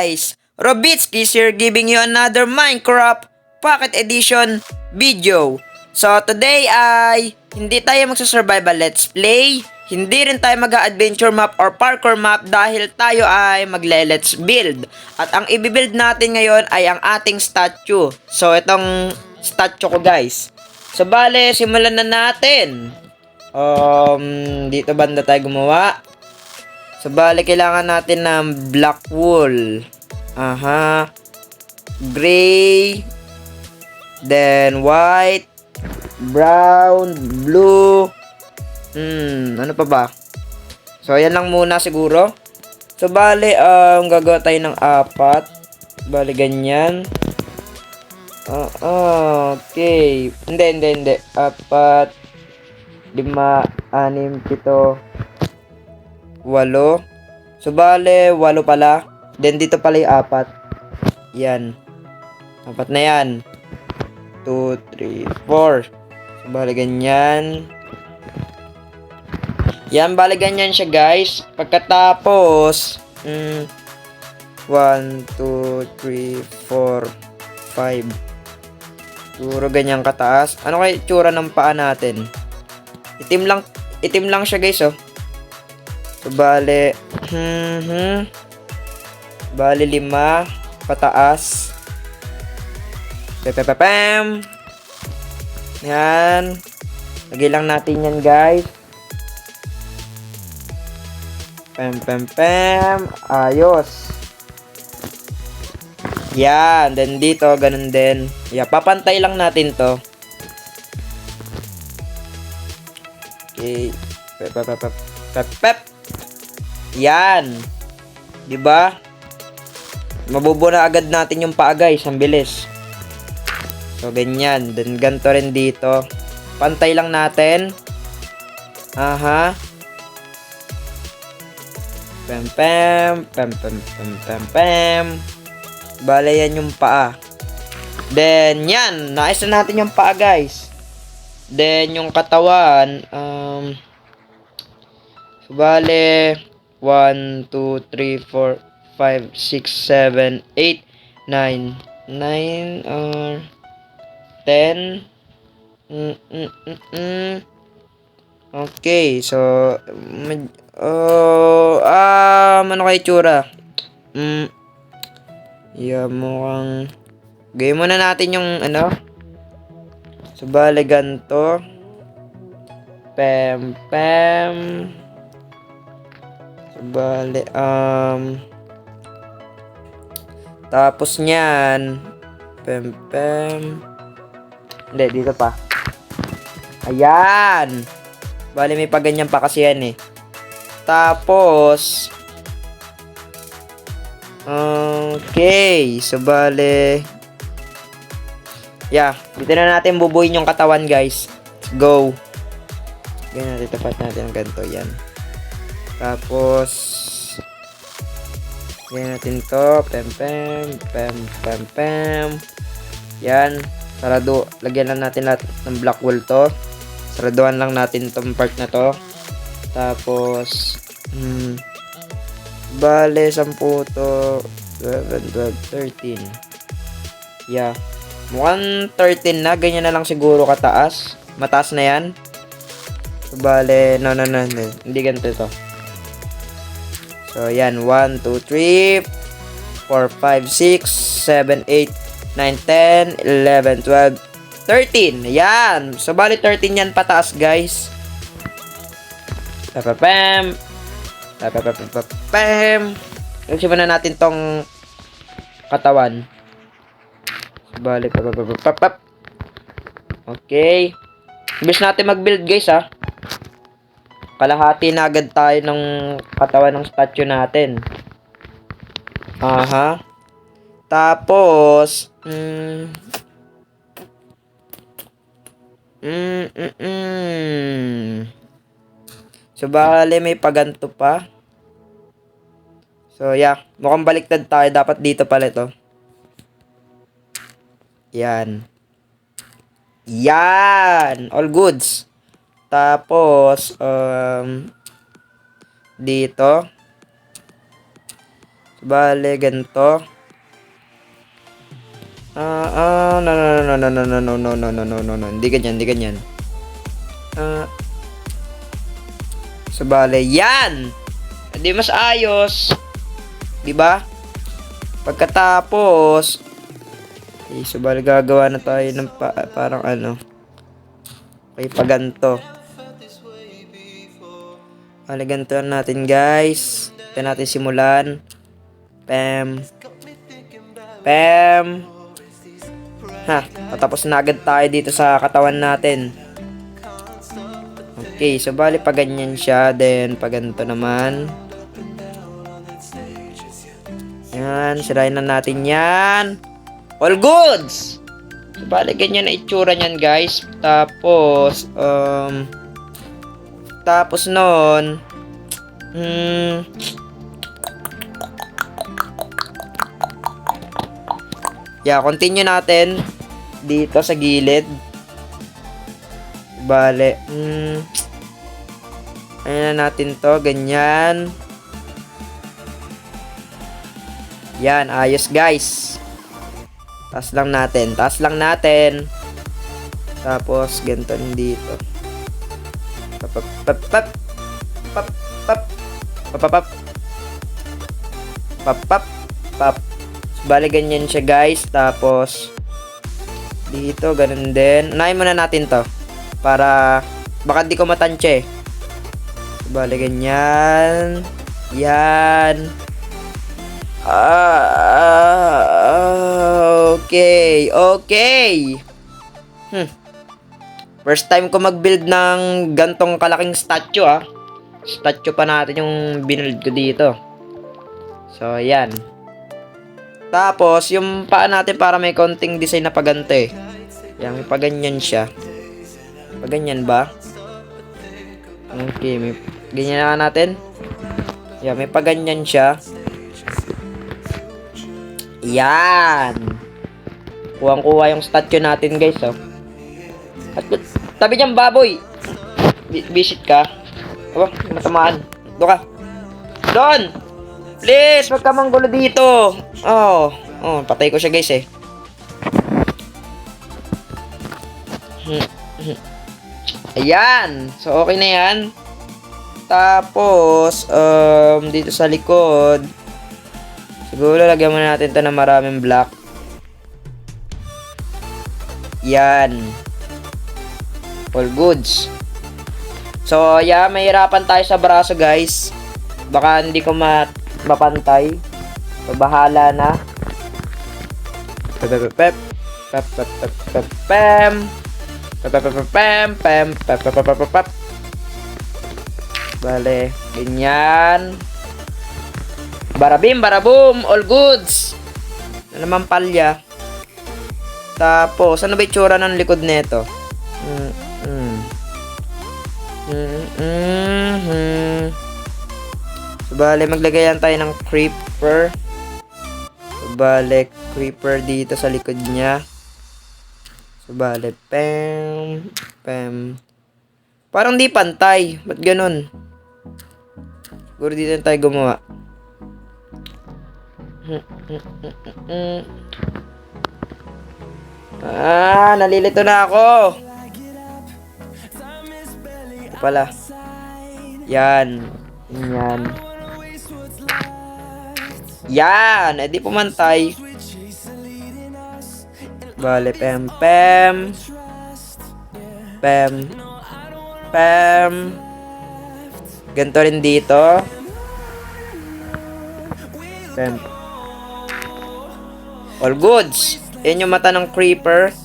guys? Robitsky here giving you another Minecraft Pocket Edition video. So today ay hindi tayo magsa-survival let's play. Hindi rin tayo mag-adventure map or parkour map dahil tayo ay magle-let's build. At ang i-build natin ngayon ay ang ating statue. So itong statue ko guys. So bale, simulan na natin. Dito banda tayo gumawa. So, bali, kailangan natin ng black wool. Gray. Then, white. Brown. Blue. Ano pa ba? So, ayan lang muna siguro. So, bali, gagawa tayo ng 4. Bali, ganyan. Okay. Hindi. 4, 5, 6, 7, 8. So, bale, 8 pala. Then, dito pala yung 4. Yan. 4 na yan. 2, 3, 4. So, bale, ganyan. Yan, bale, ganyan siya, guys. Pagkatapos, 1, 2, 3, 4, 5. Puro ganyan kataas. Ano kaya itsura ng paa natin? Itim lang siya, guys, oh. So, bale, bale 5 pataas. Pepepepem. Yan. Lagay lang natin yan, guys. Pem. Ayos. Yan. Then dito, ganun din. Yeah, papantay lang natin to. Okay. Pep. Yan. 'Di ba? Mabubuo na agad natin yung paa, guys. Ang bilis. So, ganyan. Then, ganito rin dito. Pantay lang natin. Pem. Bale, yan yung paa. Then, yan. Naayos na natin yung paa, guys. Then, yung katawan, so, bale, 1, 2, 3, 4, 5, 6, 7, 8, 9, 10. Okay, so, ano kayo tsura? Yeah, mukhang, gawin muna natin yung, so, bale, ganito. Pem. Bale, tapos niyan, pem. Hindi, dito pa. Ayan. Bale, may paganyan pa kasi yan eh. Tapos, okay. So, bale, yeah. Dito na natin bubuin yung katawan, guys. Let's go. Ganyan natin, tapat natin ang ganito, yan. Tapos, ganyan natin to. Pem. Yan. Sarado. Lagyan lang natin lahat ng black wool to. Saraduhan lang natin tong part na to. Tapos, bale, 10 to. 11, 12, 13. Yeah. Mukhang 13 na. Ganyan na lang siguro kataas. Mataas na yan. So, bale, no. Hindi ganito to. So, yan. 1, 2, 3, 4, 5, 6, 7, 8, 9, 10, 11, 12, 13. Yan. So, bali 13 yan pataas, guys. Pem. Nagsiba na natin tong katawan. So, bali, okay. Ibig natin mag-build, guys, ha. Kalahati na agad tayo ng katawan ng statue natin. Tapos, so, bale, may paganto pa. So, yeah. Mukhang baliktad tayo. Dapat dito pala ito. Yan. All goods. Tapos, dito. Bale, ganito. No, no, no, no, no, no, no, no, no, no, no, no, hindi ganyan, hindi ganyan. So, bale, yan! Hindi mas ayos. Diba? Pagkatapos, so, bale, gagawa na tayo ng parang ano. Okay, paganto. Bale, ganito natin, guys. Ito natin simulan. Pam. Pam. Ha, patapos na agad tayo dito sa katawan natin. Okay, so bali pa ganyan siya, then pa ganito naman. Yan, sirain na natin yan. All goods! So bali ganyan na itsura niyan, guys. Tapos, tapos nun, yeah, continue natin dito sa gilid. Bale, ayan na natin to, ganyan. Yan, ayos, guys. Taas lang natin, taas lang natin. Tapos, ganito rin dito. Pap, pap, pap, pap, pap, pap, pap, pap, pap, pap, pap. Bale, ganyan siya, guys. Tapos, dito, ganun din. Unahin muna natin to. Para, baka di ko matansya eh. Bale, ganyan. Yan. Okay. Okay. First time ko mag-build ng gantong kalaking statue, ah. Statue pa natin yung binuild ko dito. So, yan. Tapos, yung paa natin para may konting design na paganto eh. Yan, may paganyan siya. Paganyan ba? Okay, may ganyan na natin. Yan, may paganyan siya. Yan. Kuwang-kuha yung statue natin, guys, oh. At tabi niyang baboy. Visit ka. Oh, matamaan. Doon ka. Doon! Please, wag ka manggulo dito. Oh, patay ko siya, guys, eh. Ayan. So, okay na yan. Tapos, dito sa likod, siguro lagyan muna natin ito ng maraming block. Yan. All goods. So, yeah, mahirapan tayo sa braso, guys. Baka hindi ko mapantay. So, bahala na. Pep, pep, pep, pep, pep, pep, pem. Pep, pep, pep, pem, pem, pep, pep, pep, pep, pep. Bale, ganyan. Barabim, baraboom, all goods. Ano naman palya. Tapos, ano ba itsura ng likod nito? So, bale, maglagayan tayo ng creeper. So, bale, creeper dito sa likod niya. So, bale, pem, pem. Parang di pantay. Ba't ganun? Siguro dito tayo gumawa. Nalilito na ako. Ito pala. Yan. Yan. Yan. Eh di pumantay. Bale, pem, pem. Pem. Pem. Ganito rin dito. Pem. All goods. Yan yung mata ng creeper.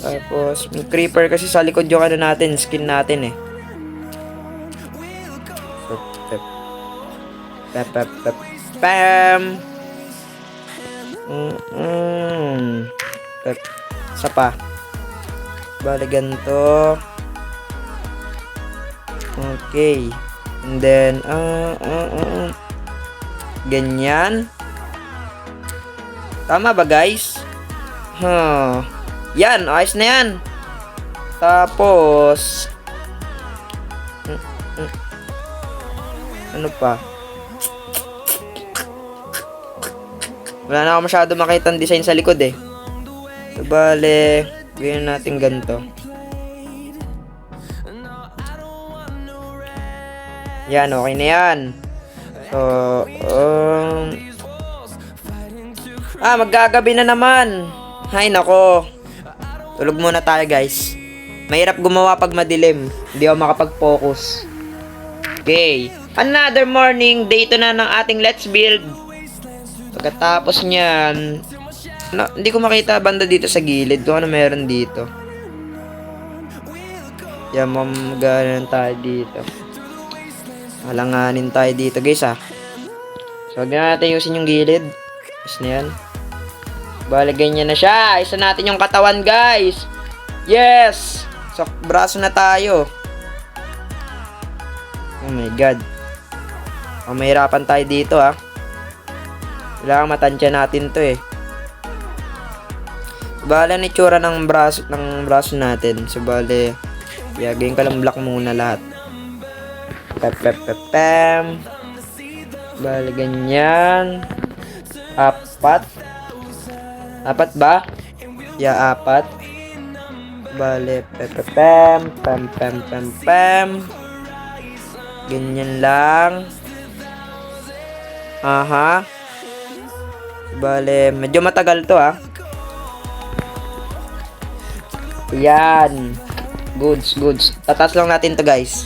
Tapos, yung creeper kasi sa likod yung ano natin, skin natin eh. So, pep. Pep, pep, pep. Pam! Pep. Isa pa. Bale, ganito. Okay. And then, ganyan. Tama ba, guys? Yan, ayos na yan. Tapos, ano pa? Wala na ako masyado makita ang design sa likod eh. So, bale, gawin natin ganito. Yan, okay na yan. So, maggagabi na naman. Hay nako. Tulog muna tayo guys. Mahirap gumawa pag madilim. Hindi ako makapag-focus. Okay. Another morning, day 2 na ng ating Let's Build. Pagkatapos niyan, hindi ko makita banda dito sa gilid kung ano meron dito. Yan, mamagalan tayo dito. Halanganin tayo dito guys So, huwag na natin yusin yung gilid. Is na yan. Bale, ganyan na siya. Isa natin yung katawan guys. Yes! So, braso na tayo. Oh my god. Mahirapan tayo dito Kailangan matansya natin to Bale, ang itsura ng braso natin. So, bale, gawin ko lang block muna lahat. Pem. Bale, ganyan. 4. 4 ba? Yeah, 4. Bale, pem. Ganyan lang. Aha. Bale, medyo matagal to Yan. Goods. Tatas lang natin to guys.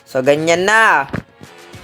So, ganyan na.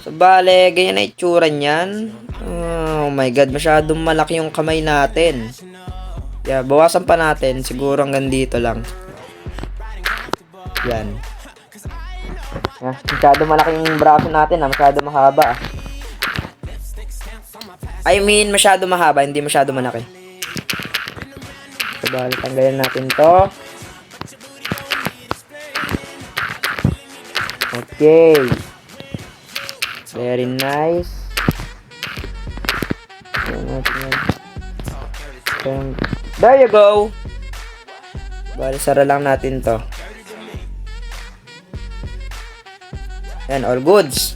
So, bale, ganyan na itsura niyan. Oh my god, masyadong malaki yung kamay natin. Yeah, bawasan pa natin. Siguro hanggang dito lang. Yan. Masyado malaki yung braso natin masyado mahaba I mean, masyado mahaba, hindi masyado malaki. So, bale, tanggalin natin to. Okay. Very nice. There you go. Bale, sara lang natin to. Yan, all goods.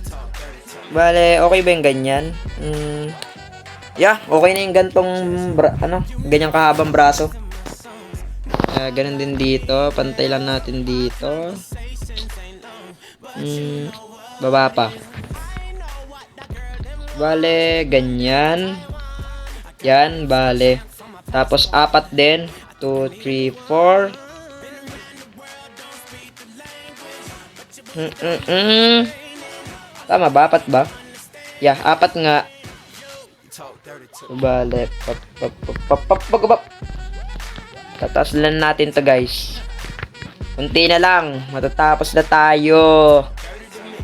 Bale, okay ba yung ganyan? Yeah, okay na yung gantong ganyang kahabang braso. Ganun din dito. Pantay lang natin dito. Baba pa. Bale, ganyan. Yan, bale. Tapos, 4 din. 2, 3, 4. Tama ba? 4 ba? Yeah, 4 nga. Bale. Tataas lang natin to guys. Kunti na lang. Matatapos na tayo.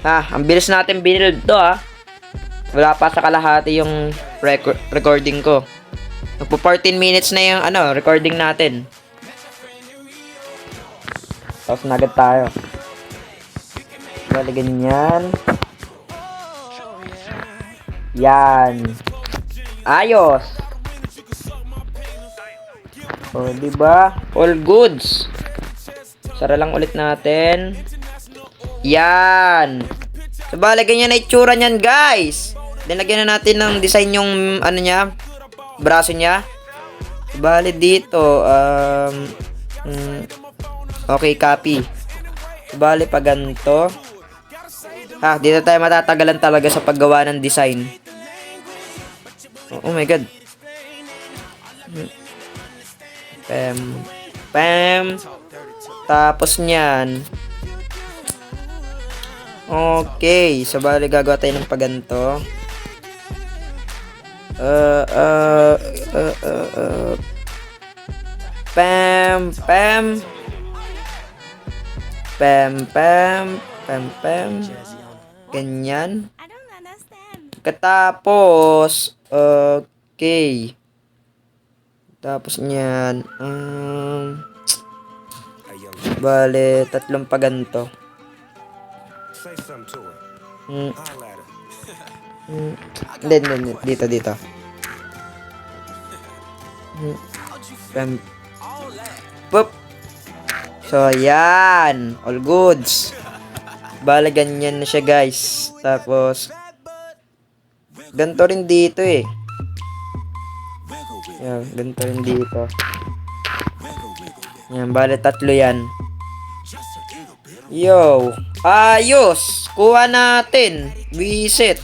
Ang bilis natin binild to Wala pa sa kalahati yung recording ko. Nagpo 14 minutes na yung recording natin. Tapos na agad tayo. Bale, ganyan. Yan. Ayos. O, diba? All goods. Sara lang ulit natin. Yan. So, bale, ganyan na itsura niyan, guys. Lagyan na natin ng design yung, niya, braso niya. So, bale, dito, okay, copy. So, bale, pag ganito. Dito tayo matatagalan talaga sa paggawa ng design. Oh my god. Pam. Tapos niyan. Okay. So, bali gagawa tayo ng paganto. Pam. Ganyan. Pagkatapos, okay. Tapos niyan, bale, tatlong pa ganito. Hindi, dito. Pop. So, yan. All goods. Bale, ganyan na siya, guys. Tapos, ganito rin dito eh. Yan, ganito rin dito. Yan, bale, tatlo yan. Yo. Ayos. Kuha natin. Visit.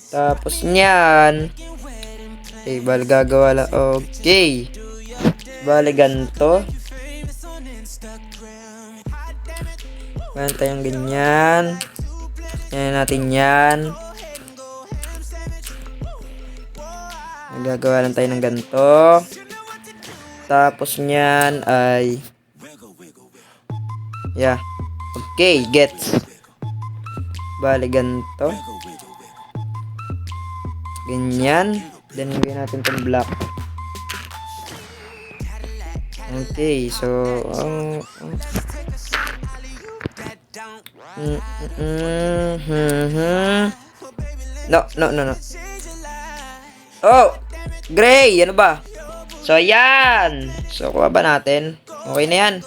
Tapos niyan. Okay, bale, gagawa lang. Okay. Bale, ganito. Ganito yung ganyan. Yan natin yan. Gagawa lang tayo ng ganito. Tapos niyan ay yeah. Okay, gets. Bale, ganito. Ganyan. Then, gawin natin itong block. Okay, so No. Oh! Gray! Ano ba? So, yan! So, kuha ba natin? Okay na yan.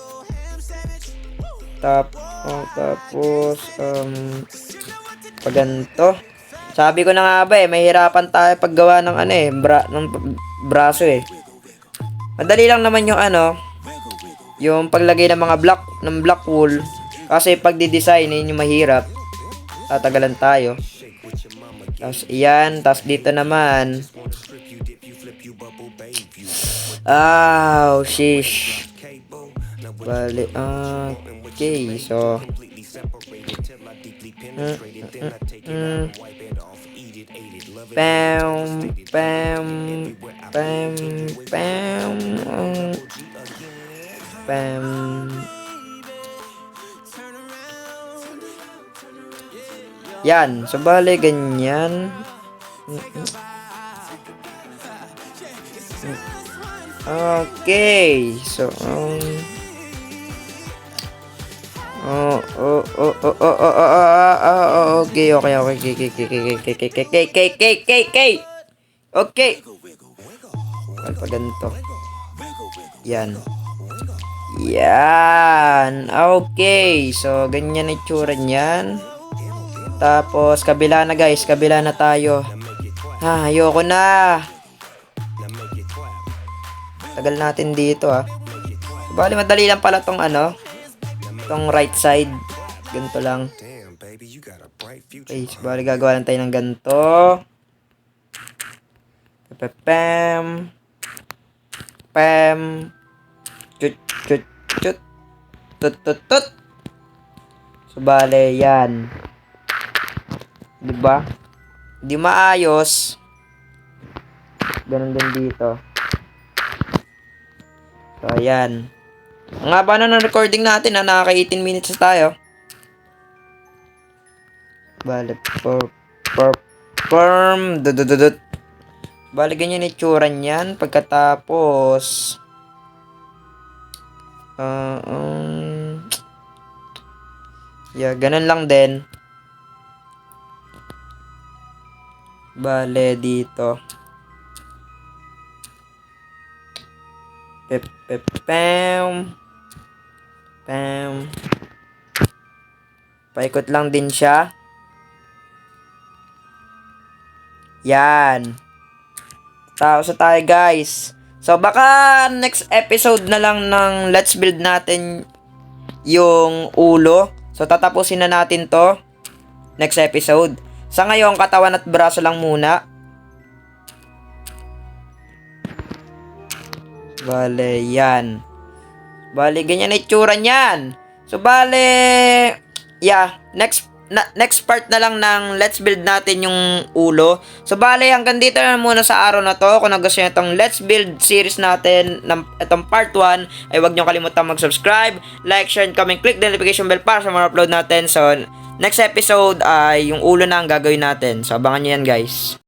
Tapos, pag ganito. Sabi ko na nga ba mahirapan tayo paggawa ng ng braso eh. Madali lang naman yung yung paglagay ng mga black wool. Kasi pag di-design, yun yung mahirap. Tatagalan tayo. Tapos iyan, tapos dito naman. Sheesh. Bale, okay, so yan, so bale ganyan. Okay, so okay. Pag ganito. Yan. Okay, so ganyan ang itsura niyan. Tapos kabila na guys, kabila na tayo. Ayoko na. Tagal natin dito Bali madali lang pala tong tong right side. Ganito lang. Okay, so bali gagawa lang tayo ng ganito. Pam. Chut. Tut. So bale yan. Diba? Di maayos. Ganun din dito. So, ayan. Ang haba na ng recording natin nakaka 18 minutes na tayo. Bale, dudududut. Bale, ganyan itsura niyan. Pagkatapos, ganun lang din. Bale, dito. Pam. Paikot lang din siya. Yan. Tapos tayo guys. So baka next episode na lang ng let's build natin yung ulo. So tatapusin na natin to next episode. Sa ngayon, katawan at braso lang muna. Bale, yan. Bale, ganyan na itsura niyan. So, bale, next next part na lang ng let's build natin yung ulo. So bale, hanggang dito na muna sa araw na to. Kung nagustuhan nyo itong let's build series natin ng itong part 1, ay huwag nyo kalimutan mag-subscribe, like, share, and comment, click the notification bell para sa mga upload natin. So next episode ay yung ulo na ang gagawin natin. So abangan nyo yan, guys.